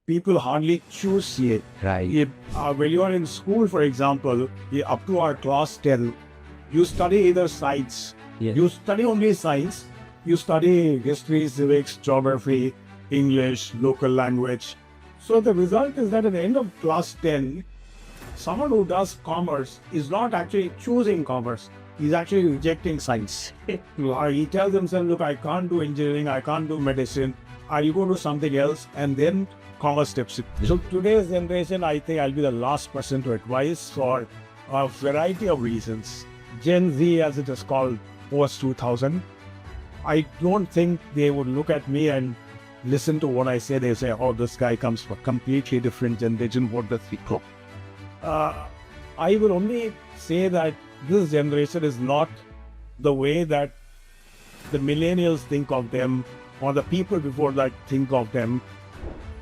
people hardly choose CA. Right. When you are in school, for example, up to our class 10, you study either science. Yes. You study only science. You study history, civics, geography, English, local language. So the result is that at the end of class 10, someone who does commerce is not actually choosing commerce. He's actually rejecting science. He tells himself, look, I can't do engineering, I can't do medicine. I go to something else, and then commerce steps in. So today's generation, I think I'll be the last person to advise for a variety of reasons. Gen Z, as it is called, post 2000. I don't think they would look at me and listen to what I say. They say, oh, this guy comes from a completely different generation. What does he know? I will only say that this generation is not the way that the millennials think of them or the people before that think of them.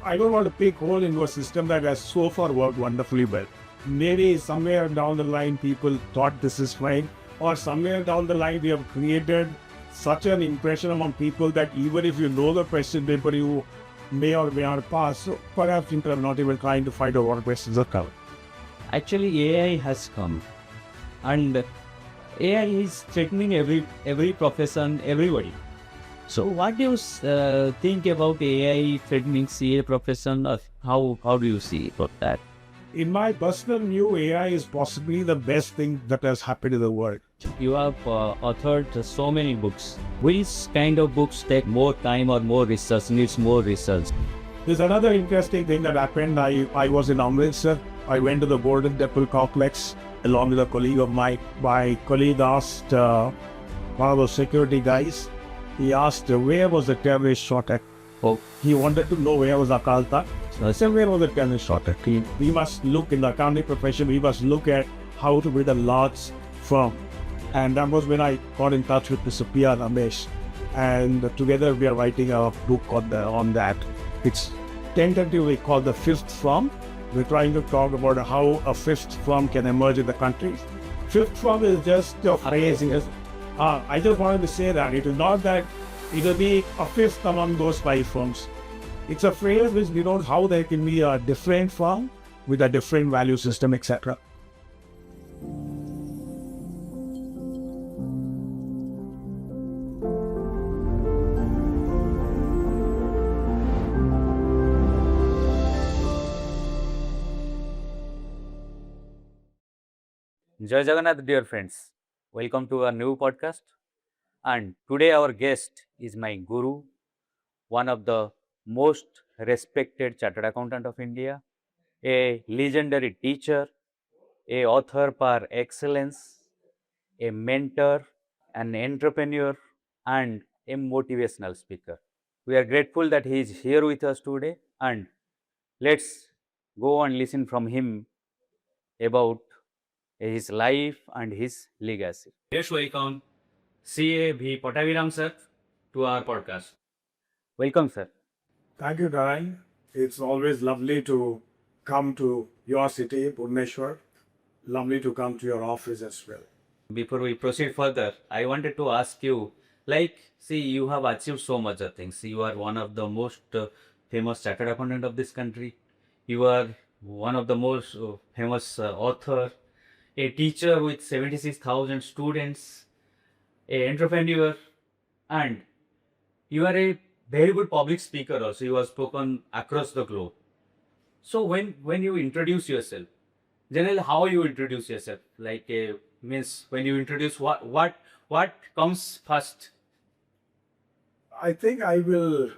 I don't want to pick hole into a system that has so far worked wonderfully well. Maybe somewhere down the line people thought this is fine, or somewhere down the line we have created such an impression among people that even if you know the question paper, you may or may not pass. So perhaps people are not even trying to find out what questions are covered. Actually, AI has come, and AI is threatening every profession, everybody. So, what do you think about AI threatening CA profession? Or how do you see about that? In my personal view, AI is possibly the best thing that has happened in the world. You have authored so many books. Which kind of books take more time or more research, needs more research? There's another interesting thing that happened. I was in Amritsar. I went to the Golden Temple complex along with a colleague of mine. My colleague asked one of the security guys, he asked where was the terrorist shot at? Oh. He wanted to know where was Akal Takht. So I said, where was the terrorist shot at? We must look in the accounting profession, we must look at how to build a large firm. And that was when I got in touch with Mr. P.R. Ramesh. And together we are writing a book on that. It's tentatively called The Fifth Firm. We're trying to talk about how a fifth firm can emerge in the country. Fifth firm is just a phrase. I just wanted to say that it is not that it will be a fifth among those five firms. It's a phrase which denotes how there can be a different firm with a different value system, etc. Jai Jagannath, dear friends. Welcome to our new podcast. And today our guest is my guru, one of the most respected chartered accountant of India, a legendary teacher, a author par excellence, a mentor, an entrepreneur, and a motivational speaker. We are grateful that he is here with us today, and let's go and listen from him about his life and his legacy. Let's welcome CA V Pattabhi Ram sir to our podcast. Welcome, sir. Thank you, Narayan. It's always lovely to come to your city, Bhubaneswar. Lovely to come to your office as well. Before we proceed further, I wanted to ask you, see, you have achieved so much of things. You are one of the most famous chartered accountant of this country. You are one of the most famous author, a teacher with 76,000 students, a entrepreneur, and you are a very good public speaker also. You have spoken across the globe. So when you introduce yourself, generally how you introduce yourself? Means when you introduce what comes first? I think I will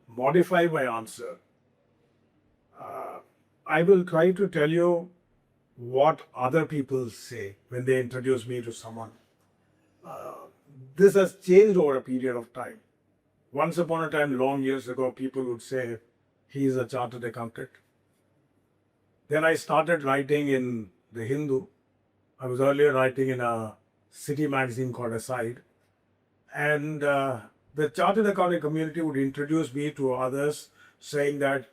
modify my answer. I will try to tell you what other people say when they introduce me to someone. This has changed over a period of time. Once upon a time, long years ago, people would say, he is a chartered accountant. Then I started writing in the Hindu. I was earlier writing in a city magazine called Aside. And the chartered accounting community would introduce me to others saying that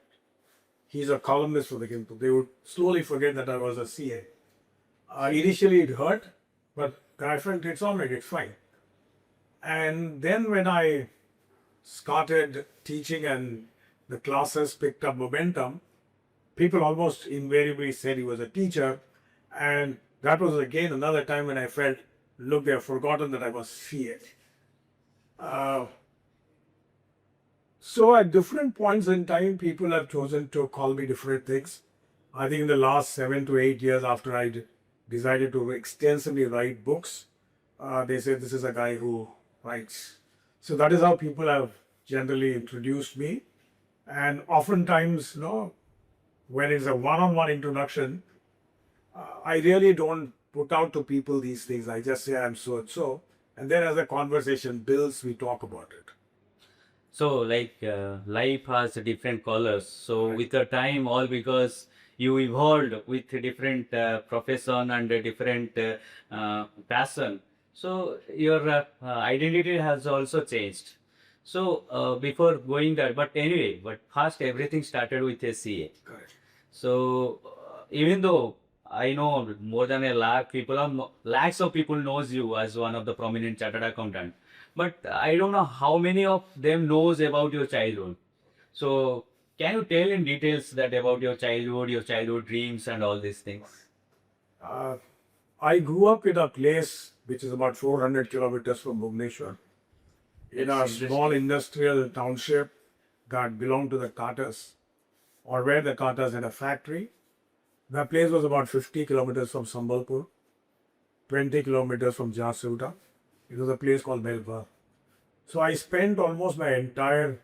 he's a columnist for the Hindu. They would slowly forget that I was a CA. Initially it hurt, but I felt it's all right, it's fine. And then when I started teaching and the classes picked up momentum, people almost invariably said he was a teacher. And that was again another time when I felt, look, they have forgotten that I was CA. So at different points in time, people have chosen to call me different things. I think in the last 7 to 8 years after I decided to extensively write books, they said this is a guy who writes. So that is how people have generally introduced me. And oftentimes, when it's a one-on-one introduction, I really don't put out to people these things. I just say I'm so and so. And then as the conversation builds, we talk about it. So, life has different colors. So, Right. with the time, all because you evolved with different profession and a different passion. So, your identity has also changed. So, before going there, but anyway, but first everything started with a CA. Correct. So, even though I know more than a lakh people, lakhs of people knows you as one of the prominent chartered accountant, but I don't know how many of them knows about your childhood. So, can you tell in details that about your childhood dreams and all these things? Uh, I grew up in a place which is about 400 kilometers from Bhubaneswar, in a That's small interesting. industrial township that belonged to the Tatas, or where the Tatas had a factory. The place was about 50 kilometers from Sambalpur, 20 kilometers from Jharsuguda. It was a place called Melba. So I spent almost my entire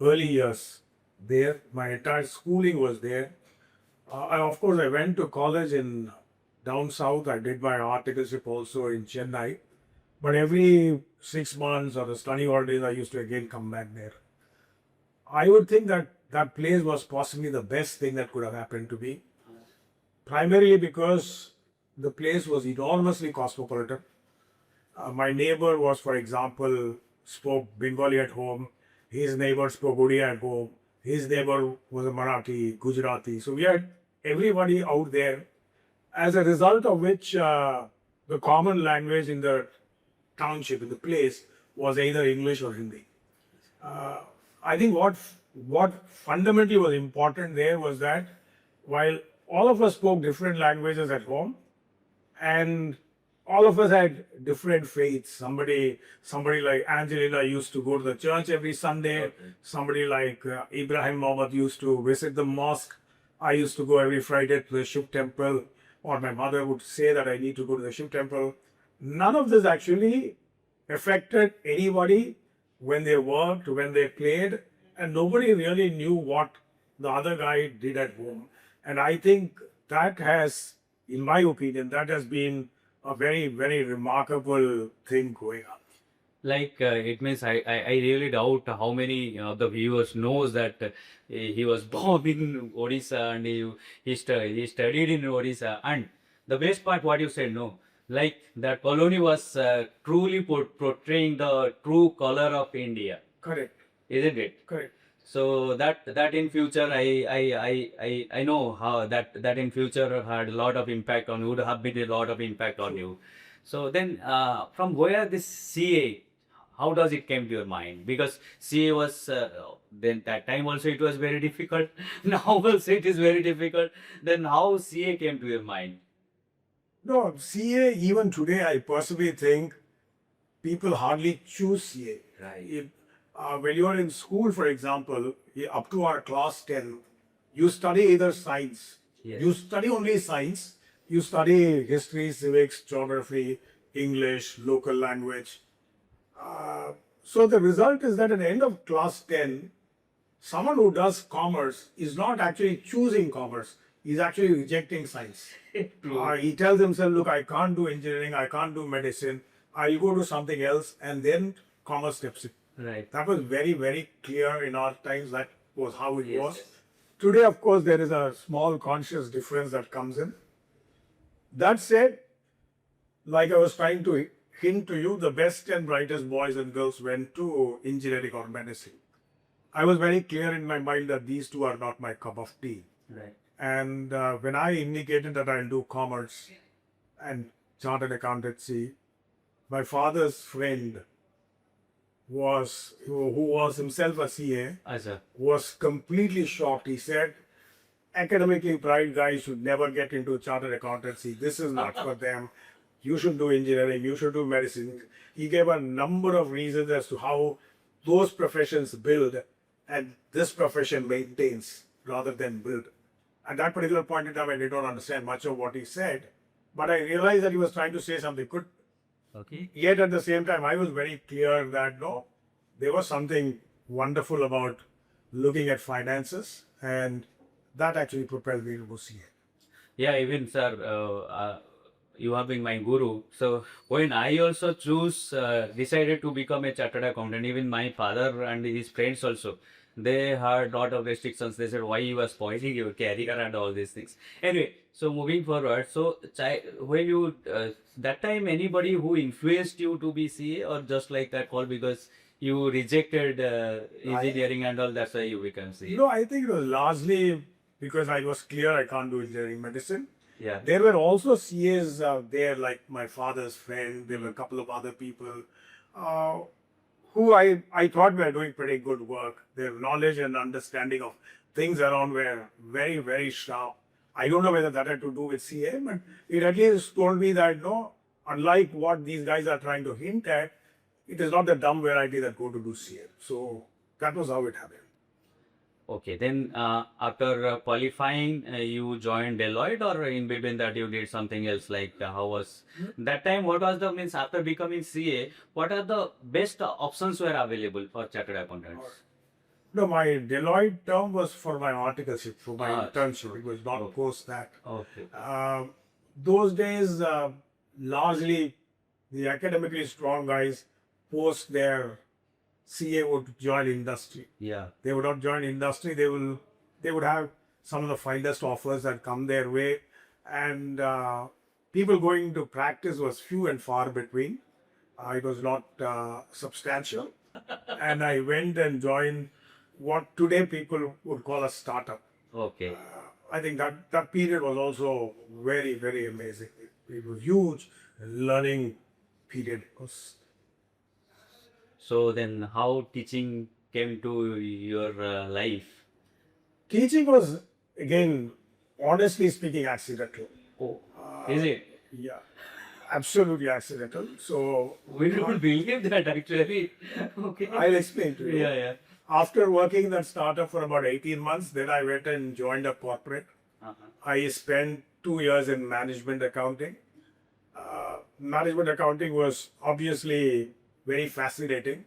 early years there. My entire schooling was there. Of course, I went to college in down south. I did my articleship also in Chennai. But every 6 months or the study holidays, I used to again come back there. I would think that that place was possibly the best thing that could have happened to me, primarily because the place was enormously cosmopolitan. My neighbor was, for example, spoke Bengali at home. His neighbor spoke Odia at home. His neighbor was a Marathi, Gujarati. So we had everybody out there, as a result of which the common language in the township, in the place, was either English or Hindi. I think what fundamentally was important there was that while all of us spoke different languages at home, and all of us had different faiths. Somebody like Angelina used to go to the church every Sunday. Okay. Somebody like Ibrahim Mohammed used to visit the mosque. I used to go every Friday to the Shiv temple, or my mother would say that I need to go to the Shiv temple. None of this actually affected anybody when they worked, when they played, and nobody really knew what the other guy did at home. And I think that has, in my opinion, that has been a very, very remarkable thing going on. It means I really doubt how many of the viewers knows that he was born in Odisha and he studied in Odisha. And the best part, what you said, no, like that colony was truly portraying the true color of India, Correct, isn't it? correct. So that in future I know how that in future had a lot of impact on, would have been a lot of impact on you. So then from where this CA, how does it came to your mind? Because CA was then that time also it was very difficult. Now also it is very difficult. Then how CA came to your mind? No, CA, even today, I personally think people hardly choose CA. Right. When you are in school, for example, up to our class 10, you study either science. Yes. You study only science. You study history, civics, geography, English, local language. So the result is that at the end of class 10, someone who does commerce is not actually choosing commerce. He's actually rejecting science. True. He tells himself, look, I can't do engineering, I can't do medicine, I'll go to something else, and then commerce steps in. Right. That was very, very clear in our times. That was how it Yes, was. yes. Today, of course, there is a small conscious difference that comes in. That said, like I was trying to hint to you, the best and brightest boys and girls went to engineering or medicine. I was very clear in my mind that these two are not my cup of tea. Right. And when I indicated that I'll do commerce and chartered accountancy, my father's friend who was himself a CA, Acha. was completely shocked. He said, academically bright guys should never get into chartered accountancy. This is not for them. You should do engineering, you should do medicine. He gave a number of reasons as to how those professions build and this profession maintains rather than build. At that particular point in time, I did not understand much of what he said, but I realized that he was trying to say something good. Okay. Yet at the same time, I was very clear that no, there was something wonderful about looking at finances, and that actually propelled me to CA. Yeah, even sir, you have been my guru. So when I also decided to become a chartered accountant, even my father and his friends also, they had lot of restrictions. They said, why you are spoiling your career and all these things. Anyway, so moving forward, so when you, that time anybody who influenced you to be CA or just like that call because you rejected engineering and all, that's why you become CA? No, I think it was largely because I was clear I can't do engineering medicine. Yeah. There were also CAs there, like my father's friend. There were a couple of other people uh, who I thought were doing pretty good work. Their knowledge and understanding of things around were very, very sharp. I don't know whether that had to do with CA, but it at least told me that no, unlike what these guys are trying to hint at, it is not the dumb variety that go to do CA. So that was how it happened. Okay, then after qualifying, you joined Deloitte, or in between that you did something else? Like how was that time? What was the means after becoming CA? What are the best options were available for chartered accountants? No, my Deloitte term was for my articleship, for my Ah, internship. It was not post that. Okay. Those days, largely the academically strong guys post their CA would join industry. Yeah. They would not join industry. They would have some of the finest offers that come their way, and people going to practice was few and far between. It was not substantial, and I went and joined what today people would call a startup. Okay. I think that period was also very, very amazing. It was huge learning period. So then, how teaching came to your life? Teaching was, again, honestly speaking, accidental. Oh, is it? Yeah, absolutely accidental. So We don't believe that actually. Okay. I'll explain to you. Yeah, yeah. After working in that startup for about 18 months, then I went and joined a corporate. I spent 2 years in management accounting. Management accounting was obviously very fascinating,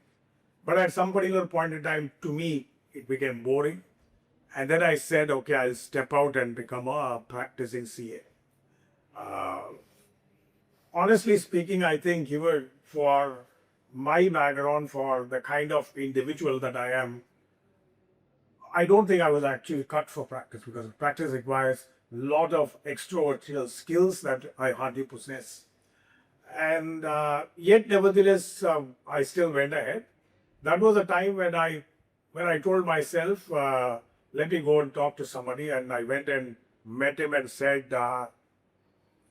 but at some particular point in time, to me, it became boring. And then I said, okay, I'll step out and become a practicing CA. Honestly speaking, I think even for my background, for the kind of individual that I am, I don't think I was actually cut for practice, because practice requires a lot of extroverted skills that I hardly possess. And yet, nevertheless, I still went ahead. That was a time when I told myself, let me go and talk to somebody. And I went and met him and said,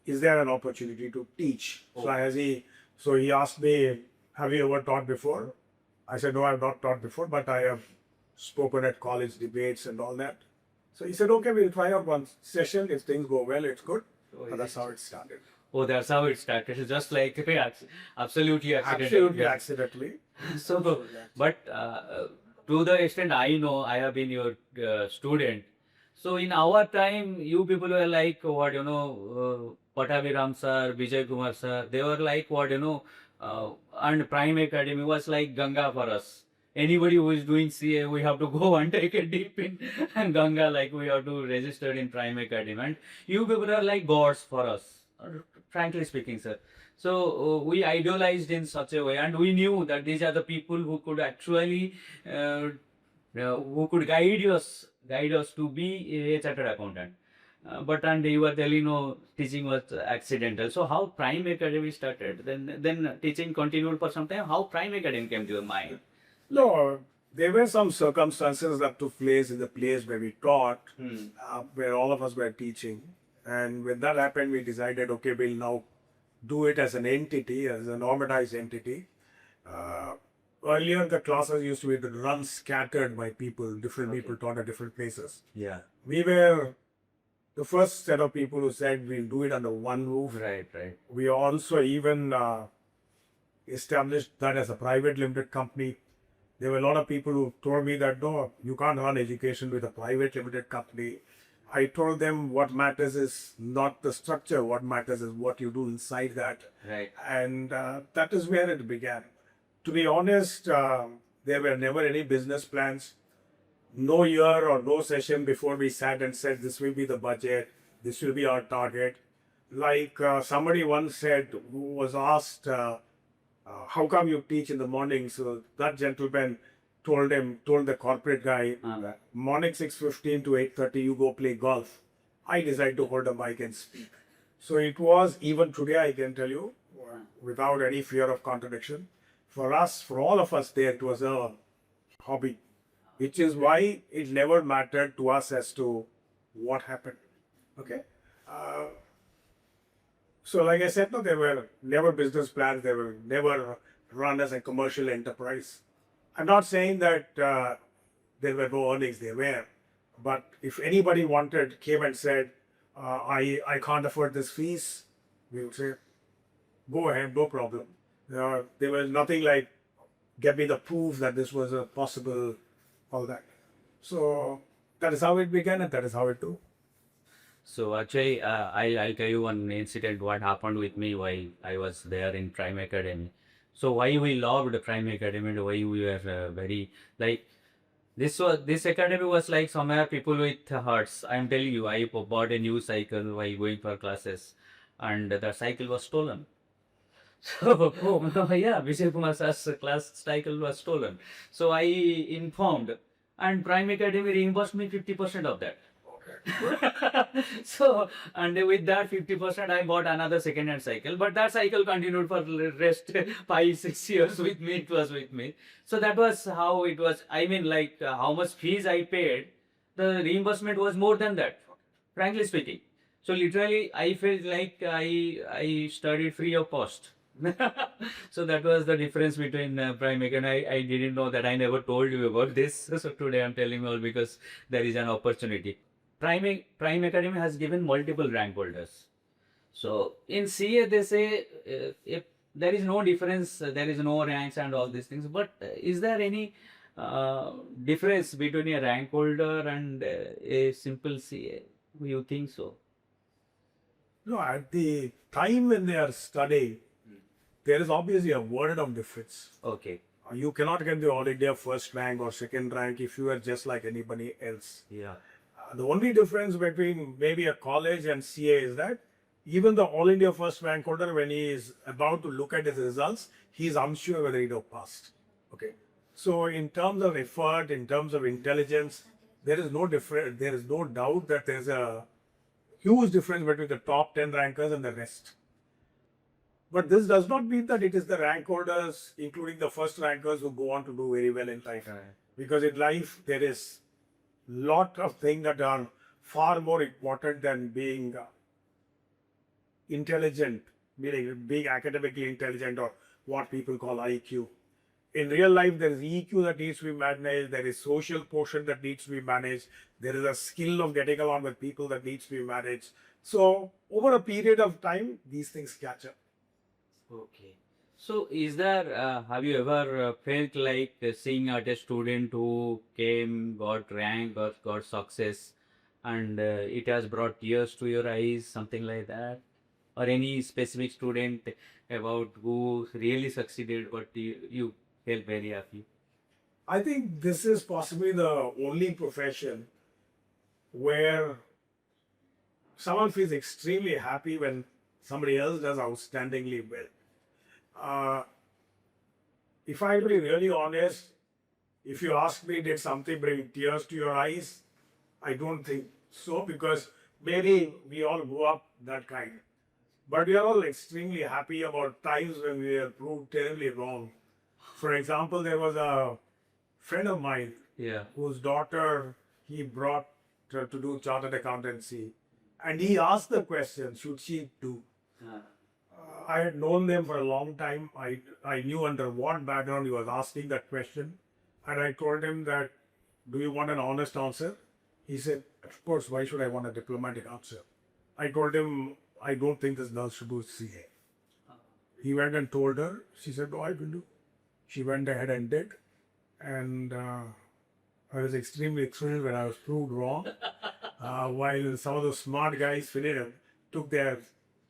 is there an opportunity to teach? So he asked me, have you ever taught before? I said, no, I have not taught before, but I have spoken at college debates and all that. So he said, okay, we'll try out one session. If things go well, it's good. And that's how it started. Oh, that's how it started. It's just like absolutely accidental. Absolutely Yeah. accidentally. So, but to the extent I know, I have been your student. So in our time, you people were like what Pattabhi Ram sir, Vijay Kumar sir. They were like what and Prime Academy was like Ganga for us. Anybody who is doing CA, we have to go and take a dip in Ganga, like we have to register in Prime Academy. And you people are like gods for us, frankly speaking, sir. So we idolized in such a way, and we knew that these are the people who could actually, who could guide us to be a chartered accountant. But and you were telling, no, teaching was accidental. So how Prime Academy started? Then teaching continued for some time. How Prime Academy came to your mind? No, there were some circumstances that took place in the place where we taught, where all of us were teaching. And when that happened, we decided, okay, we'll now do it as an entity, as an organized entity. Earlier, the classes used to be run scattered by people, different Okay. people taught at different places. Yeah. We were the first set of people who said we'll do it under one roof. Right, right. We also even established that as a private limited company. There were a lot of people who told me that no, you can't run education with a private limited company. I told them what matters is not the structure, what matters is what you do inside that. Right. And that is where it began. To be honest, there were never any business plans. No year or no session before we sat and said, this will be the budget, this will be our target. Like somebody once said, who was asked, how come you teach in the morning? So that gentleman told the corporate guy, morning 6:15 to 8:30, you go play golf. I decided to hold a mic and speak. So it was, even today, I can tell you, without any fear of contradiction, for us, for all of us there, it was a hobby, which is why it never mattered to us as to what happened. Okay. So, like I said, no, there were never business plans. They were never run as a commercial enterprise. I'm not saying that there were no earnings. There were, but if anybody came and said, I can't afford this fees, we would say, go ahead, no problem. There was nothing like, get me the proof that this was a possible, all that. So that is how it began, and that is how it do. So actually, I'll tell you one incident what happened with me while I was there in Prime Academy. So why we loved Prime Academy and why we were very like this academy was like somewhere people with hearts. I'm telling you, I bought a new cycle while going for classes, and the cycle was stolen. So, yeah, Vijay Kumar sir's class cycle was stolen. So I informed, and Prime Academy reimbursed me 50% of that. So, and with that 50%, I bought another second-hand cycle. But that cycle continued for the rest 5-6 years with me. It was with me. So that was how it was. I mean, like how much fees I paid, the reimbursement was more than that. Frankly speaking. So literally, I felt like I studied free of cost. So that was the difference between Prime Academy. I didn't know that. I never told you about this. So today I'm telling you all because there is an opportunity. Prime Academy has given multiple rank holders. So in CA they say if there is no difference, there is no ranks and all these things. But is there any difference between a rank holder and a simple CA? You think so? No, at the time when they are studying, there is obviously a world of difference. Okay. You cannot get the All India first rank or second rank if you are just like anybody else. Yeah. The only difference between maybe a college and CA is that even the All India first rank holder, when he is about to look at his results, he is unsure whether he have passed. Okay. So in terms of effort, in terms of intelligence, there is no difference. There is no doubt that there is a huge difference between the top 10 rankers and the rest. But this does not mean that it is the rank holders, including the first rankers, who go on to do very well in life. Right. Because in life, there is lot of things that are far more important than being intelligent, meaning being academically intelligent or what people call IQ. In real life, there is EQ that needs to be managed, there is social quotient that needs to be managed, there is a skill of getting along with people that needs to be managed. So over a period of time, these things catch up. Okay. So, is there, have you ever felt like seeing at a student who came, got rank, got success, and it has brought tears to your eyes, something like that? Or any specific student about who really succeeded, but you felt very happy? I think this is possibly the only profession where someone feels extremely happy when somebody else does outstandingly well. If I to be really honest, if you ask me, did something bring tears to your eyes? I don't think so, because maybe we all grew up that kind. But we are all extremely happy about times when we were proved terribly wrong. For example, there was a friend of mine Yeah. whose daughter he brought to do chartered accountancy. And he asked the question, should she do? I had known them for a long time. I knew under what background he was asking that question. And I told him that, do you want an honest answer? He said, of course, why should I want a diplomatic answer? I told him, I don't think this girl should do CA. He went and told her. She said, oh, I will do. She went ahead and did. And I was extremely thrilled when I was proved wrong. While some of the smart guys took their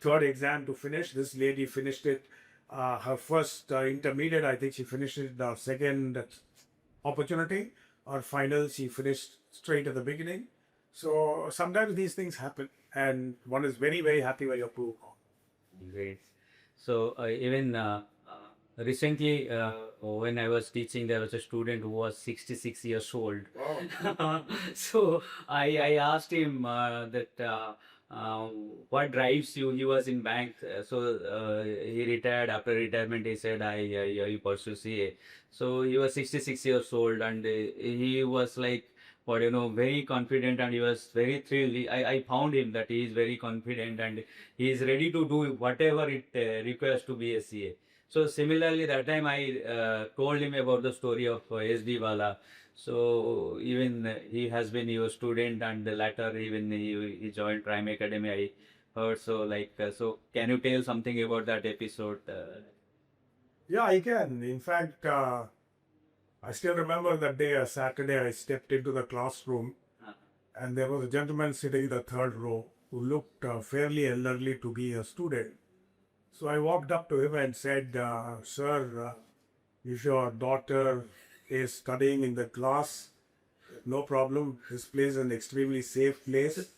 third exam to finish, this lady finished it. Her first intermediate, I think she finished it the second opportunity. Or final, she finished straight at the beginning. So sometimes these things happen, and one is very, very happy when you're proved wrong. Great. So even recently, when I was teaching, there was a student who was 66 years old. Wow. So I asked him what drives you. He was in bank, so he retired. After retirement, he said, I pursue CA. So he was 66 years old, and he was like, very confident, and he was very thrilled. I found him that he is very confident and he is ready to do whatever it requires to be a CA. So similarly, that time I told him about the story of SD Wala. So even he has been your student, and later even he joined Prime Academy. I heard. So so can you tell something about that episode? Yeah, I can. In fact, I still remember that day, a Saturday, I stepped into the classroom and there was a gentleman sitting in the third row who looked fairly elderly to be a student. So I walked up to him and said, sir, if your daughter is studying in the class, no problem. This place is an extremely safe place.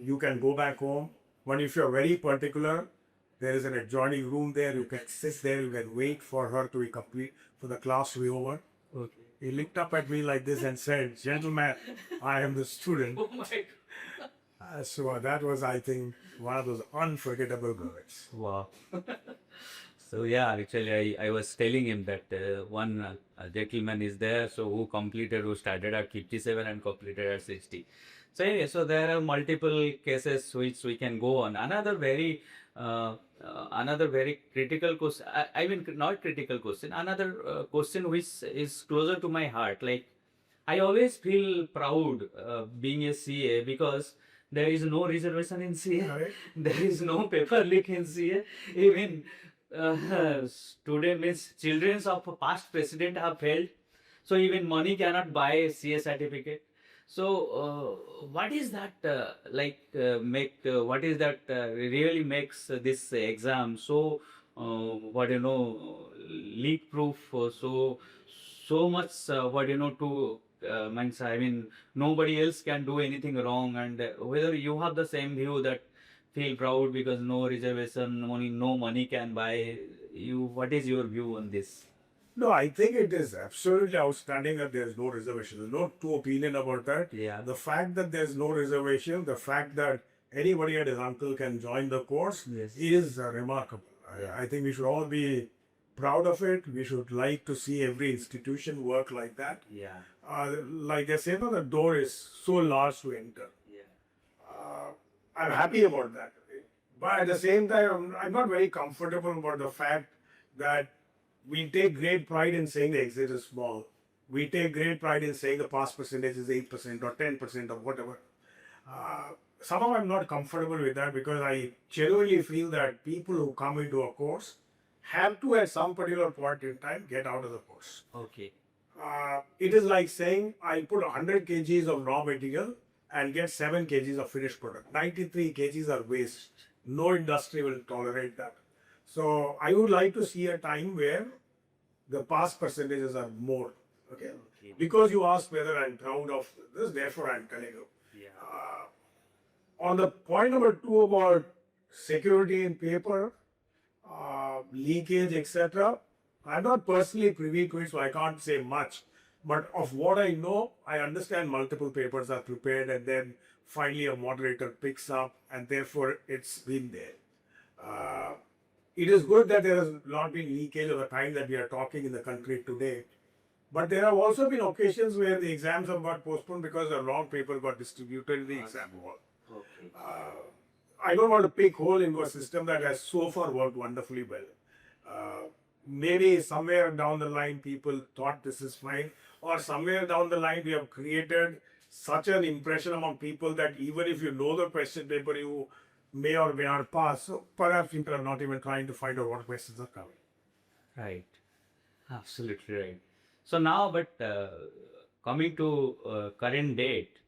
You can go back home. But if you're very particular, there is an adjoining room there. You can sit there. You can wait for her to be complete, for the class to be over. Okay. He looked up at me like this and said, gentleman, I am the student. Oh my God. So that was, I think, one of those unforgettable moments. Wow. So yeah, actually I was telling him that one gentleman is there, so who started at 57 and completed at 60. So anyway, so there are multiple cases which we can go on. Another very critical question, I mean not critical question, another question which is closer to my heart. Like, I always feel proud being a CA because there is no reservation in CA. Right. There is no paper leak in CA. Even student means children of past president have failed. So even money cannot buy a CA certificate. So what is that what is that really makes this exam so leak proof, so much to means, I mean, nobody else can do anything wrong, and whether you have the same view that feel proud because no reservation money, no money can buy you. What is your view on this? No, I think it is absolutely outstanding that there's no reservation. There's no two opinion about that. Yeah. The fact that there's no reservation, the fact that anybody and his uncle can join the course Yes. is remarkable. I think we should all be proud of it. We should like to see every institution work like that. Yeah. Like I say, no, the door is so large to enter. Yeah. I'm happy about that. But at the same time, I'm not very comfortable about the fact that we take great pride in saying the exit is small. We take great pride in saying the pass percentage is 8% or 10% or whatever. Somehow I'm not comfortable with that because I genuinely feel that people who come into a course have to, at some particular point in time, get out of the course. Okay. It is like saying I put 100 kgs of raw material and get 7 kgs of finished product. 93 kgs are waste. No industry will tolerate that. So I would like to see a time where the pass percentages are more. Okay. Because you asked whether I'm proud of this, therefore I'm telling you. Yeah. On the point number 2 about security in paper, leakage, etc., I'm not personally privy to it, so I can't say much. But of what I know, I understand multiple papers are prepared and then finally a moderator picks up and therefore it's been there. It is good that there has not been leakage of the kind that we are talking in the country today. But there have also been occasions where the exams have got postponed because the wrong paper got distributed in the exam hall. Okay. I don't want to pick hole into a system that has so far worked wonderfully well. Maybe somewhere down the line people thought this is fine, or somewhere down the line we have created such an impression among people that even if you know the question paper, you may or may not pass. So perhaps people are not even trying to find out what questions are coming. Right. Absolutely right. So now, but coming to current date,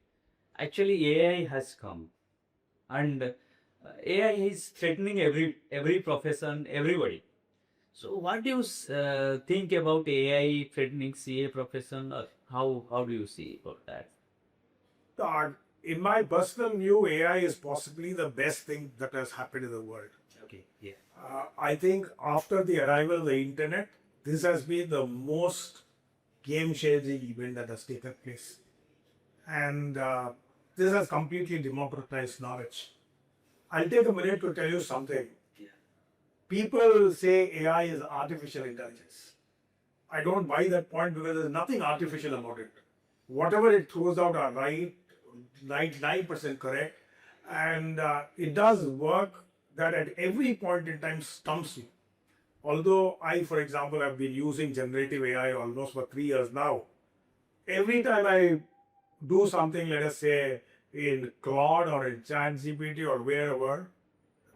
actually AI has come, and AI is threatening every profession, everybody. So what do you think about AI threatening CA profession? Or how do you see about that? In my personal view, AI is possibly the best thing that has happened in the world. Okay. Yeah. I think after the arrival of the internet, this has been the most game-changing event that has taken place. And this has completely democratized knowledge. I'll take a minute to tell you something. Yeah. People say AI is artificial intelligence. I don't buy that point because there's nothing artificial about it. Whatever it throws out are right, 99% correct, and it does work that at every point in time stumps you. Although I, for example, have been using generative AI almost for 3 years now, every time I do something, let us say in Claude or in ChatGPT or wherever,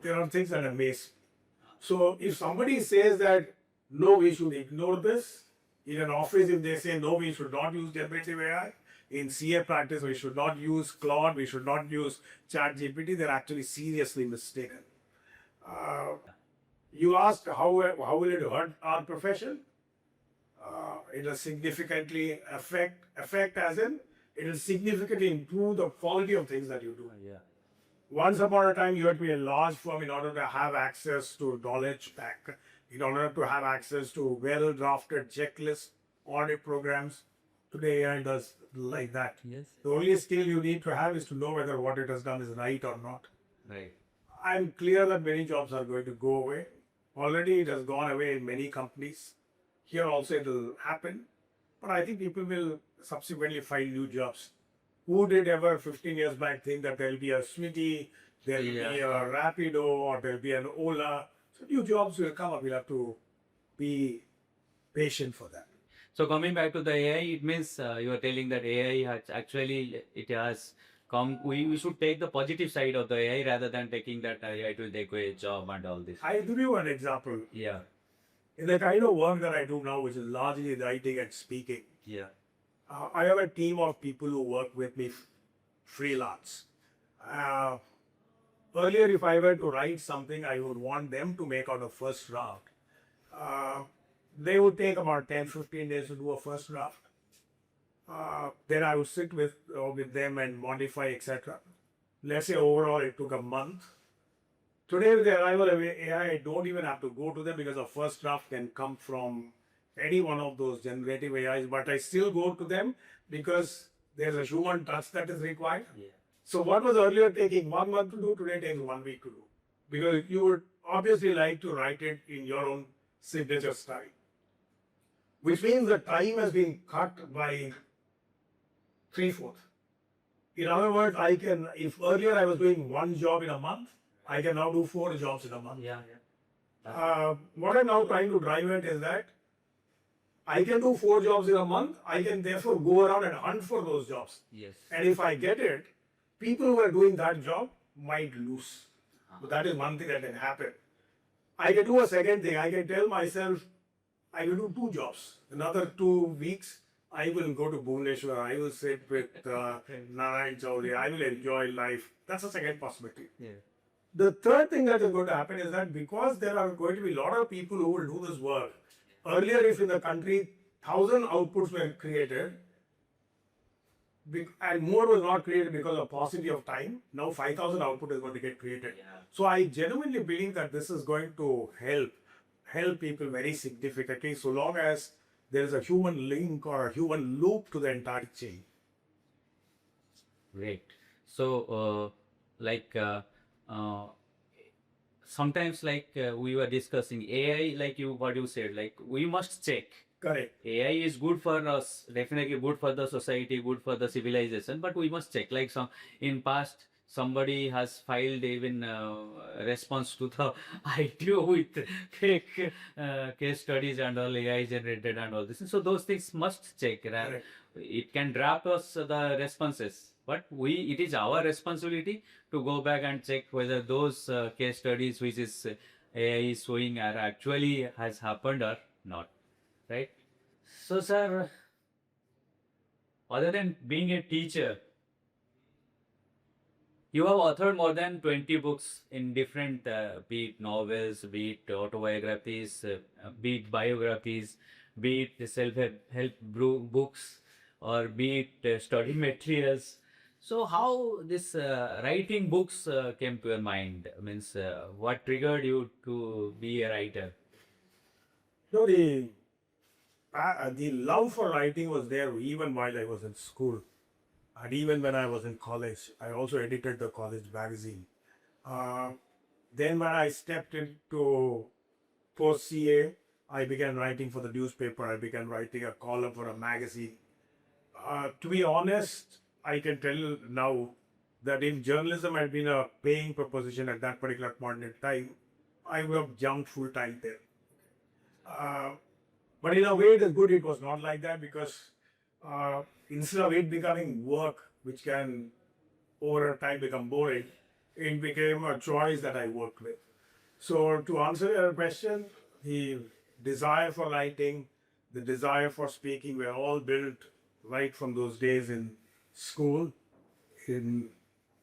there are things that amaze me. So if somebody says that no, we should ignore this, in an office if they say no, we should not use generative AI, in CA practice we should not use Claude, we should not use ChatGPT, they're actually seriously mistaken. You asked how will it hurt our profession? It will significantly affect as in it will significantly improve the quality of things that you do. Yeah. Once upon a time, you had to be a large firm in order to have access to knowledge pack, in order to have access to well-drafted checklists, audit programs. Today, AI does like that. Yes. The only skill you need to have is to know whether what it has done is right or not. Right. I'm clear that many jobs are going to go away. Already, it has gone away in many companies. Here also, it will happen. But I think people will subsequently find new jobs. Who did ever 15 years back think that there will be a Swiggy, there will be a Rapido, or there will be an Ola? So new jobs will come up. We'll have to be patient for that. So coming back to the AI, it means you are telling that AI has actually it has come. We should take the positive side of the AI rather than taking that AI will take away job and all this. I'll give you an example. Yeah. In the kind of work that I do now, which is largely writing and speaking, Yeah. I have a team of people who work with me freelance. Earlier, if I were to write something, I would want them to make out a first draft. They would take about 10-15 days to do a first draft. Then I would sit with them and modify, etc. Let's say overall it took a month. Today, with the arrival of AI, I don't even have to go to them because a first draft can come from any one of those generative AIs, but I still go to them because there's a human touch that is required. Yeah. So what was earlier taking 1 month to do, today takes 1 week to do. Because you would obviously like to write it in your own signature style. Which means the time has been cut by 3/4. In other words, if earlier I was doing one job in a month, I can now do 4 jobs in a month. Yeah. What I'm now trying to drive at is that I can do 4 jobs in a month. I can therefore go around and hunt for those jobs. Yes. And if I get it, people who are doing that job might lose. So that is one thing that can happen. I can do a second thing. I can tell myself, I will do 2 jobs. Another 2 weeks, I will go to Bhubaneswar. I will sit with Narayan Choudhary. I will enjoy life. That's a second possibility. Yeah. The third thing that is going to happen is that because there are going to be a lot of people who will do this work, earlier if in the country 1,000 outputs were created and more was not created because of paucity of time, now 5,000 output is going to get created. Yeah. So I genuinely believe that this is going to help people very significantly so long as there is a human link or a human loop to the entire chain. Great. So, sometimes we were discussing AI, what you said, we must check. Correct. AI is good for us, definitely good for the society, good for the civilization, but we must check. In past, somebody has filed even response to the ITO with fake case studies and all AI generated and all this. So those things must check. Correct. It can draft us the responses, but it is our responsibility to go back and check whether those case studies which is AI is showing are actually has happened or not, right? So, sir, other than being a teacher, you have authored more than 20 books in different, be it novels, be it autobiographies, be it biographies, be it self-help books, or be it study materials. So, how this writing books came to your mind? Means, what triggered you to be a writer? No, the love for writing was there even while I was in school. And even when I was in college, I also edited the college magazine. Uh, then when I stepped into post CA, I began writing for the newspaper. I began writing a column for a magazine. To be honest, I can tell you now that if journalism had been a paying proposition at that particular point in time, I would have jumped full time there. Uh, but in a way, it is good it was not like that because instead of it becoming work, which can over time become boring, it became a choice that I worked with. So, to answer your question, the desire for writing, the desire for speaking were all built right from those days in school in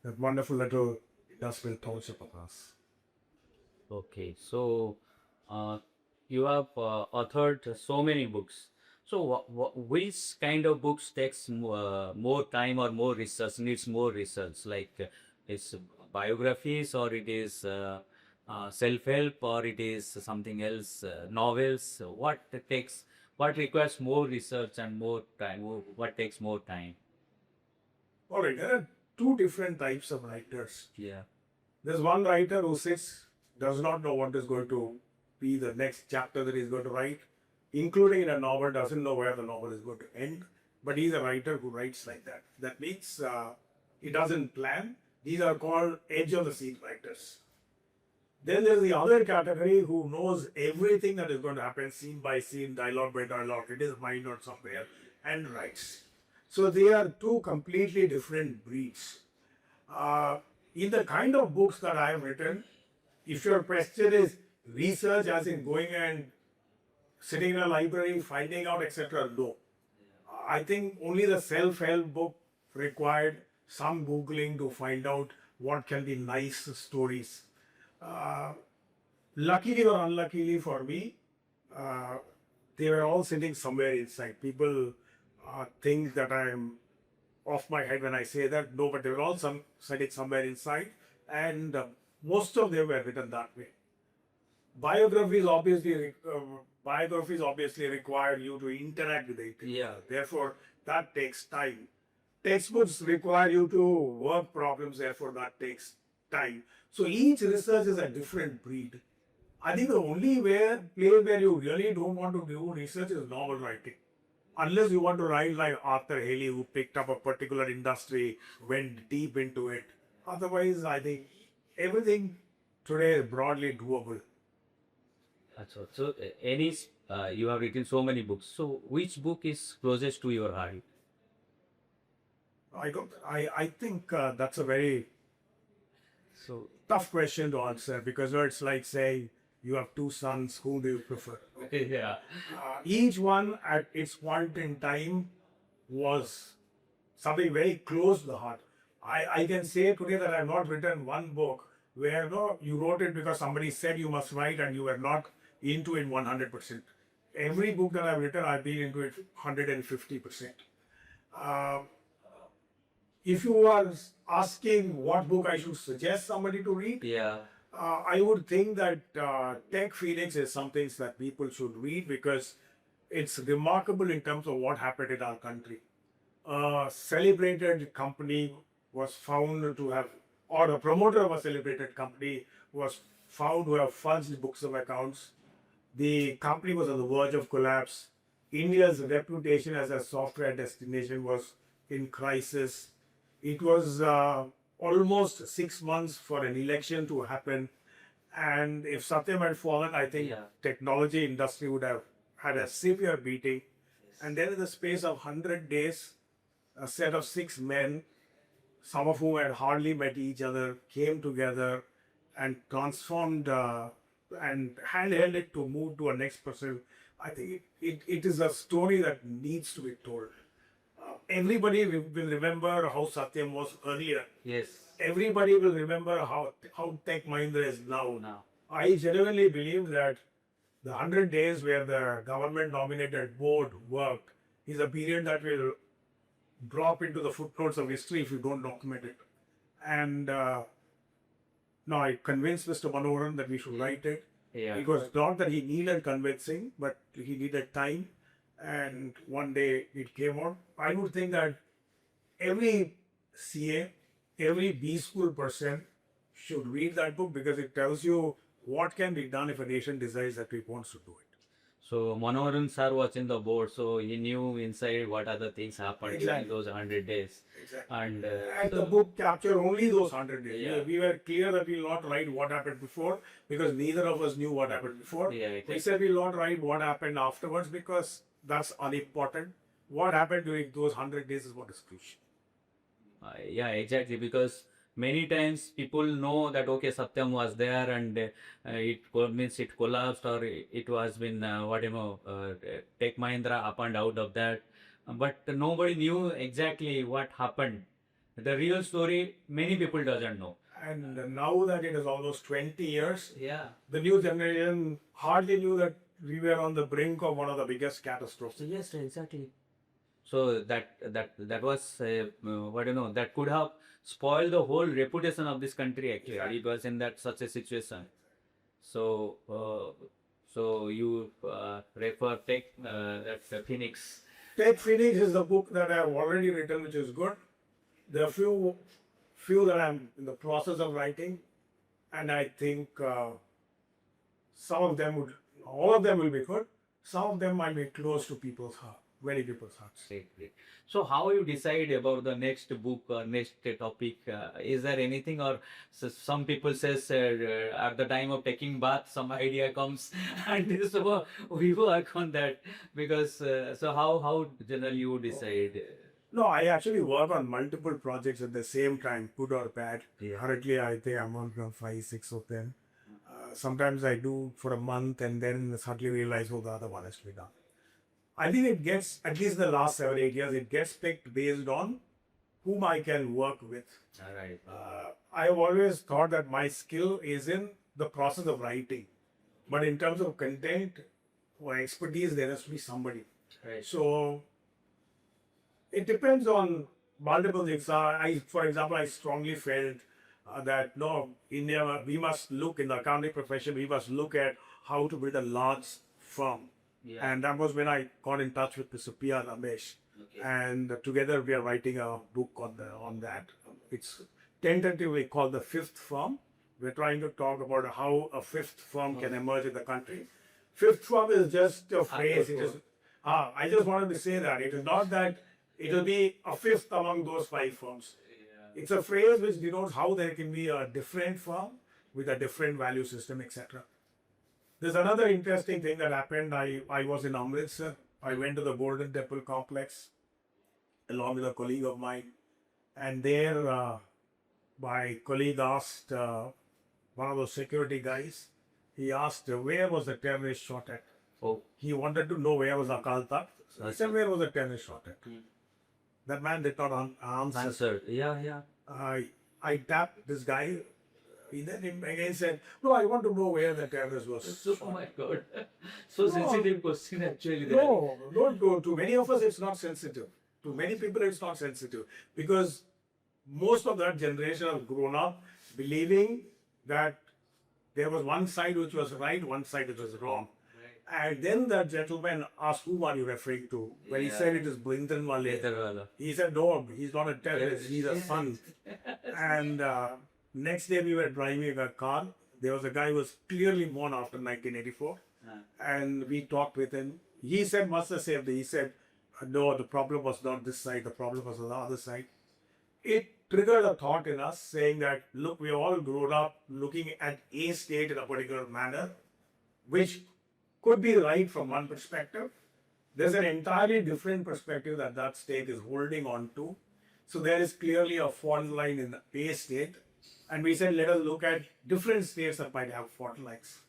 that wonderful little industrial township of us. Okay, so uh, you have authored so many books. So, which kind of books takes more time or more research, needs more research? Like it's biographies, or it is self-help, or it is something else, novels? What requires more research and more time? What takes more time? All right, there are two different types of writers. Yeah. There's one writer who sits, does not know what is going to be the next chapter that he's going to write, including in a novel, doesn't know where the novel is going to end. But he's a writer who writes like that. That means he doesn't plan. These are called edge of the seat writers. Then there's the other category who knows everything that is going to happen, scene by scene, dialogue by dialogue. It is mind or somewhere, and writes. So they are two completely different breeds. Uh, in the kind of books that I have written, if your question is research, as in going and sitting in a library, finding out, etc., no. I think only the self-help book required some Googling to find out what can be nice stories. Uh, Luckily or unluckily for me, uh, they were all sitting somewhere inside. People think that I am off my head when I say that. No, but they were all sitting somewhere inside, and most of them were written that way. Biographies obviously require you to interact with it. Yeah. Therefore, that takes time. Textbooks require you to work problems. Therefore, that takes time. So each research is a different breed. I think the only place where you really don't want to do research is novel writing. Unless you want to write like Arthur Haley, who picked up a particular industry, went deep into it. Otherwise, I think everything today is broadly doable. That's all. So, you have written so many books. So, which book is closest to your heart? I think that's a very So, tough question to answer because it's like saying you have two sons, who do you prefer? yeah. Each one at its point in time was something very close to the heart. I can say today that I have not written one book where no, you wrote it because somebody said you must write and you were not into it 100%. Every book that I've written, I've been into it 150%. If you are asking what book I should suggest somebody to read, Yeah. I would think that Tech Phoenix is something that people should read because it's remarkable in terms of what happened in our country. A celebrated company was found to have, or a promoter of a celebrated company was found to have fudged books of accounts. The company was on the verge of collapse. India's reputation as a software destination was in crisis. It was almost 6 months for an election to happen. And if Satyam had fallen, I think technology industry would have had a severe beating. And then in the space of 100 days, a set of 6 men, some of whom had hardly met each other, came together and transformed and handheld it to move to a next person. I think it is a story that needs to be told. Everybody will remember how Satyam was earlier. Yes. Everybody will remember how Tech Mahindra is now. I genuinely believe that the 100 days where the government nominated board worked is a period that will drop into the footnotes of history if you don't document it. And now I convinced Mr. Manoharan that we should write it. Yeah. It was not that he needed convincing, but he needed time. And one day it came out. I would think that every CA, every B school person should read that book because it tells you what can be done if a nation decides that it wants to do it. So Manoharan sir was in the board, so he knew inside what other things happened during those 100 days. Exactly. And The book captured only those 100 days. Yeah. We were clear that we will not write what happened before because neither of us knew what happened before. Yeah, exactly. We said we will not write what happened afterwards because that's unimportant. What happened during those 100 days is what is crucial. yeah, exactly. Because many times people know that okay, Satyam was there and means it collapsed or it was been Tech Mahindra up and out of that, but nobody knew exactly what happened. The real story, many people doesn't know. And now that it is almost 20 years, Yeah. the new generation hardly knew that we were on the brink of one of the biggest catastrophes. Yes, exactly. So that was that could have spoiled the whole reputation of this country. Actually, Exactly. it was in that such a situation. So so you take that Phoenix. Tech Phoenix is the book that I have already written, which is good. There are few that I'm in the process of writing, and I think all of them will be good. Some of them might be close to people's heart, many people's hearts. Great. So how you decide about the next book or next topic? Is there anything, or some people says at the time of taking bath some idea comes and so we work on that because so how generally you decide? No, I actually work on multiple projects at the same time, good or bad. Yeah. Currently, I think I'm on 5, 6 of them. Sometimes I do for a month and then suddenly realize, oh, the other one has to be done. I think it gets, at least in the last 7, 8 years, it gets picked based on whom I can work with. All right. I have always thought that my skill is in the process of writing. But in terms of content or expertise, there has to be somebody. Right. So it depends on multiple things. For example, I strongly felt that no, India, we must look in the accounting profession, we must look at how to build a large firm. Yeah. And that was when I got in touch with Mr. P.R. Ramesh. Okay. And together we are writing a book on that. It's tentatively called The Fifth Firm. We're trying to talk about how a fifth firm can emerge in the country. Fifth firm is just a phrase. It is, I just wanted to say that. It is not that it will be a fifth among those 5 firms. Yeah. It's a phrase which denotes how there can be a different firm with a different value system, etc. There's another interesting thing that happened. I was in Amritsar. I went to the Golden Temple complex along with a colleague of mine. And there, my colleague asked one of those security guys, he asked, where was the terrorist shot at? Oh. He wanted to know where was Akal Takht. So he said, where was the terrorist shot at? That man did not answer. Answered. Yeah. I tapped this guy. He then again said, no, I want to know where the terrorist was. Oh my God. So sensitive question actually. No, don't go. To many of us, it's not sensitive. To many people, it's not sensitive. Because most of that generation have grown up believing that there was one side which was right, one side which was wrong. And then that gentleman asked, whom are you referring to? When he said it is Blindenwale, he said, no, he's not a terrorist, he's a son. And next day we were driving a car. There was a guy who was clearly born after 1984. And we talked with him. He said, much the same thing. He said, no, the problem was not this side, the problem was on the other side. It triggered a thought in us saying that, look, we all grown up looking at a state in a particular manner, which could be right from one perspective. There's an entirely different perspective that that state is holding on to. So there is clearly a fault line in the A state. And we said, let us look at different states that might have fault lines.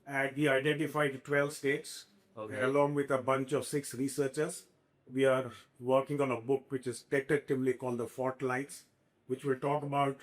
And we identified 12 states, along with a bunch of 6 researchers. We are working on a book which is tentatively called The Fault Lines, which will talk about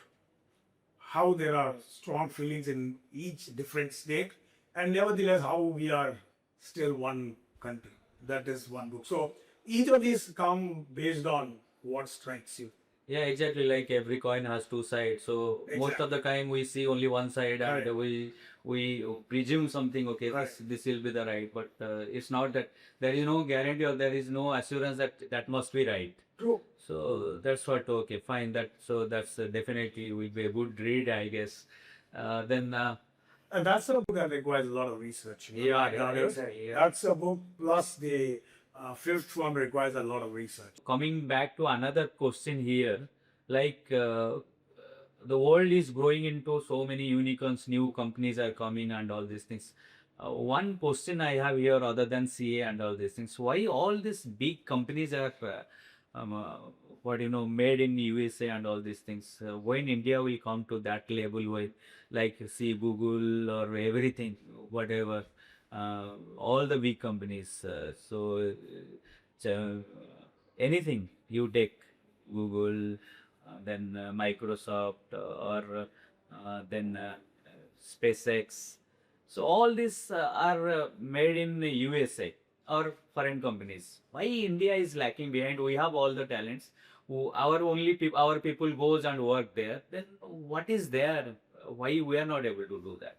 how there are strong feelings in each different state, and nevertheless how we are still one country. That is one book. So each of these come based on what strikes you. Yeah, exactly. Like every coin has two sides. So most of the time we see only one side, and Right. we presume something. Okay, Right. this will be the right, but it's not that. There is no guarantee or there is no assurance that that must be right. True. So that's what. Okay, fine. That's definitely will be a good read, I guess. Then And that's a book that requires a lot of research. yeah, exactly. Yeah. That's a book plus the fifth one requires a lot of research. Coming back to another question here, like the world is growing into so many unicorns, new companies are coming and all these things. One question I have here, other than CA and all these things, why all these big companies are made in USA and all these things? When India will come to that level where, like, see Google or everything, whatever, all the big companies. So anything you take, Google, then Microsoft, or then SpaceX. So all these are made in the USA or foreign companies. Why India is lacking behind? We have all the talents. Our people goes and work there. Then what is there? Why we are not able to do that?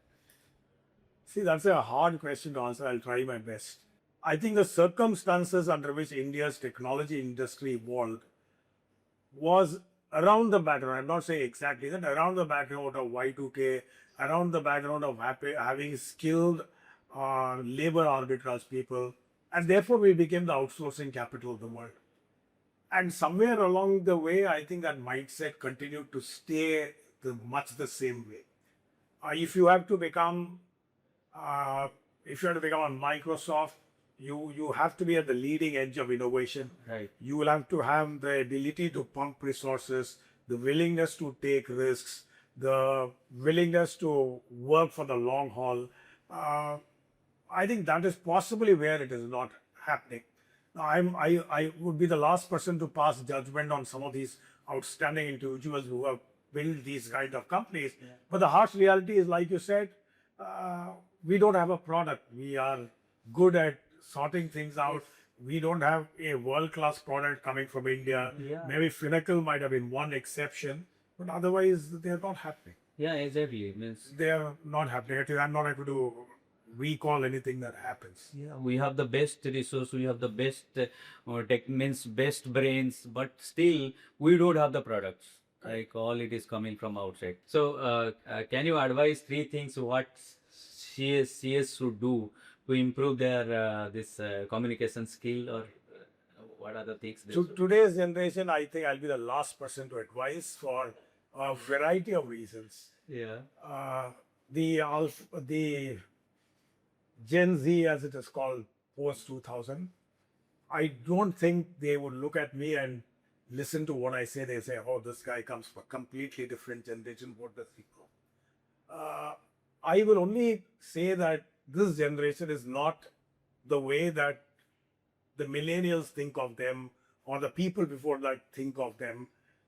See, that's a hard question to answer. I'll try my best. I think the circumstances under which India's technology industry evolved was around the background. I'm not saying exactly that, around the background of Y2K, around the background of having skilled labor arbitrage people, and therefore we became the outsourcing capital of the world. And somewhere along the way, I think that mindset continued to stay much the same way. If you have to become if you have to become a Microsoft, you have to be at the leading edge of innovation. Right. You will have to have the ability to pump resources, the willingness to take risks, the willingness to work for the long haul. I think that is possibly where it is not happening. Now, I would be the last person to pass judgment on some of these outstanding individuals who have built these kind of companies. Yeah. But the harsh reality is, like you said, we don't have a product. We are good at sorting things out. We don't have a world-class product coming from India. Yeah. Maybe Finacle might have been one exception, but otherwise they are not happening. Yeah, exactly. Means They are not happening. Actually, I'm not able to recall anything that happens. yeah, we have the best resource, we have the best tech, means best brains, but still we don't have the products. Like all it is coming from outside. So, can you advise 3 things what CS should do to improve their this communication skill, or what are the things? To today's generation, I think I'll be the last person to advise for a variety of reasons. Yeah. The Gen Z, as it is called, post 2000, I don't think they would look at me and listen to what I say. They say, "Oh, this guy comes from a completely different generation. What does he know?" I will only say that this generation is not the way that the millennials think of them, or the people before that think of them.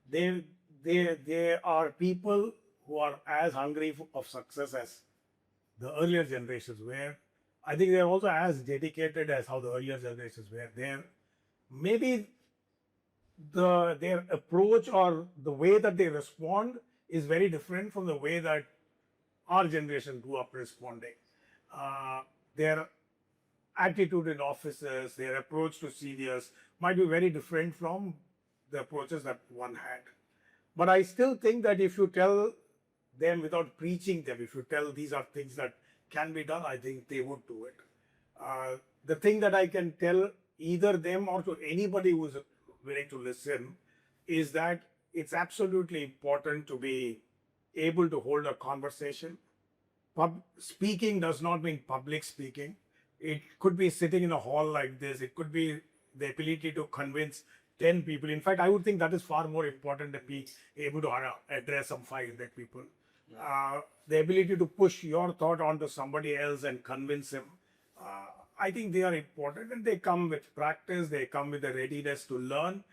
They are people who are as hungry of success as the earlier generations were. I think they're also as dedicated as how the earlier generations were. Maybe their approach or the way that they respond is very different from the way that our generation grew up responding. Their attitude in offices, their approach to seniors might be very different from the approaches that one had. But I still think that if you tell them without preaching them, if you tell these are things that can be done, I think they would do it. The thing that I can tell either them or to anybody who is willing to listen is that it's absolutely important to be able to hold a conversation. Speaking does not mean public speaking. It could be sitting in a hall like this. It could be the ability to convince 10 people. In fact, I would think that is far more important than being able to address some 500 people. The ability to push your thought onto somebody else and convince him. I think they are important, and they come with practice, they come with the readiness to learn,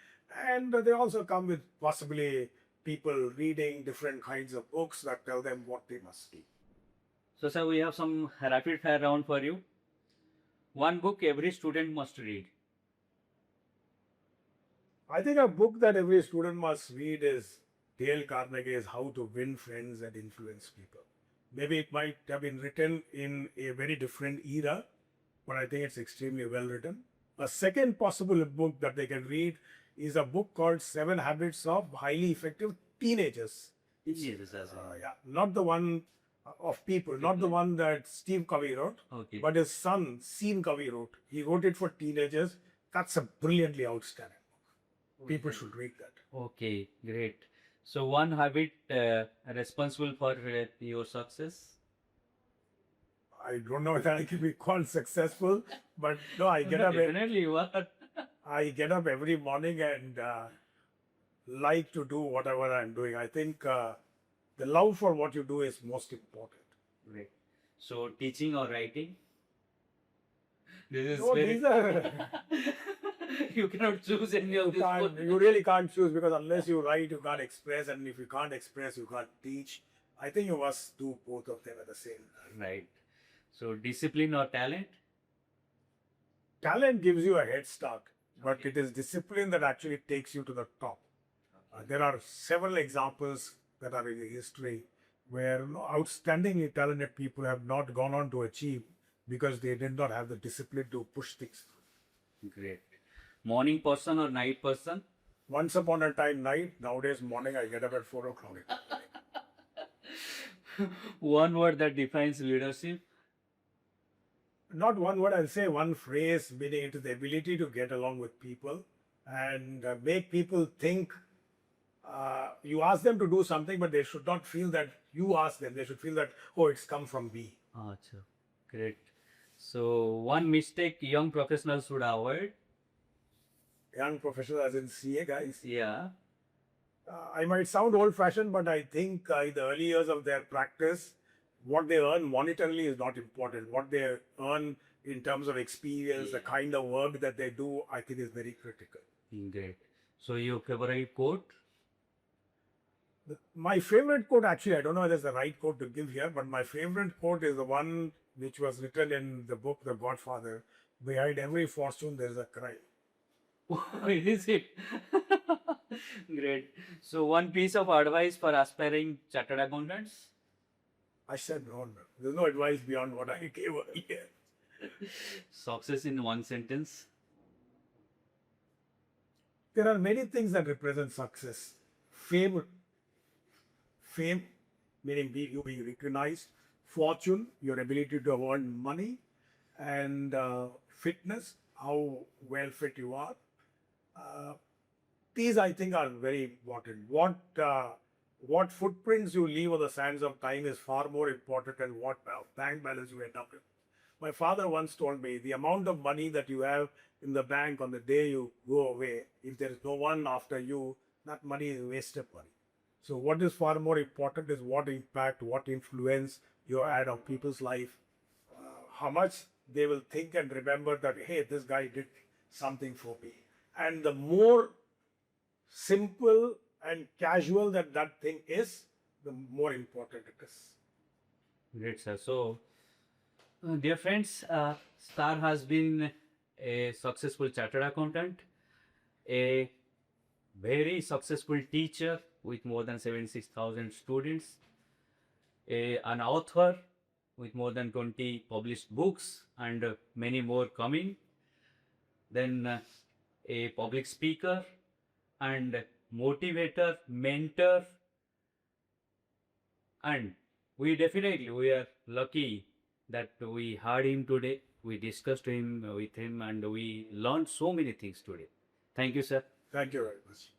and they also come with possibly people reading different kinds of books that tell them what they must do. So, sir, we have some rapid fire round for you. One book every student must read. I think a book that every student must read is Dale Carnegie's How to Win Friends and Influence People. Maybe it might have been written in a very different era, but I think it's extremely well written. A second possible book that they can read is a book called 7 Habits of Highly Effective Teenagers. Yes, as well. Yeah, not the one of people, not the one that Steve Covey wrote, Okay. but his son, Sean Covey, wrote. He wrote it for teenagers. That's a brilliantly outstanding book. People should read that. Okay, great. So, one habit responsible for your success? I don't know if I can be called successful, but no, I get up. Definitely you are. I get up every morning and like to do whatever I'm doing. I think the love for what you do is most important. Great. So, teaching or writing? This is No, very. these are You cannot choose any of these. you really can't choose, because unless you write, you can't express, and if you can't express, you can't teach. I think you must do both of them at the same time. Right. So, discipline or talent? Talent gives you a head start, but it is discipline that actually takes you to the top. There are several examples that are in the history where outstandingly talented people have not gone on to achieve because they did not have the discipline to push things through. Great. Morning person or night person? Once upon a time, night. Nowadays, morning, I get up at 4 o'clock. One word that defines leadership? Not one word, I'll say one phrase, meaning it is the ability to get along with people and make people think. You ask them to do something, but they should not feel that you ask them. They should feel that, oh, it's come from me. Achha. Great. So, one mistake young professionals should avoid? Young professionals, as in CA guys. Yeah. I might sound old-fashioned, but I think in the early years of their practice, what they earn monetarily is not important. What they earn in terms of experience, the kind of work that they do, I think is very critical. Great. So, your favorite quote? My favorite quote, actually, I don't know if there's the right quote to give here, but my favorite quote is the one which was written in the book The Godfather. Behind every fortune, there's a crime. Is it? Great. So, one piece of advice for aspiring chartered accountants? I said no. There's no advice beyond what I gave earlier. Success in one sentence? There are many things that represent success. Fame, meaning you being recognized. Fortune, your ability to earn money. And fitness, how well fit you are. These, I think, are very important. What footprints you leave on the sands of time is far more important than what bank balance you end up with. My father once told me the amount of money that you have in the bank on the day you go away, if there is no one after you, that money is wasted money. So what is far more important is what impact, what influence you add on people's life, how much they will think and remember that, hey, this guy did something for me. And the more simple and casual that thing is, the more important it is. Great, sir. So, dear friends, Star has been a successful chartered accountant, a very successful teacher with more than 76,000 students, an author with more than 20 published books and many more coming, then a public speaker and motivator, mentor, and we are lucky that we had him today. We discussed with him and we learned so many things today. Thank you, sir. Thank you very much.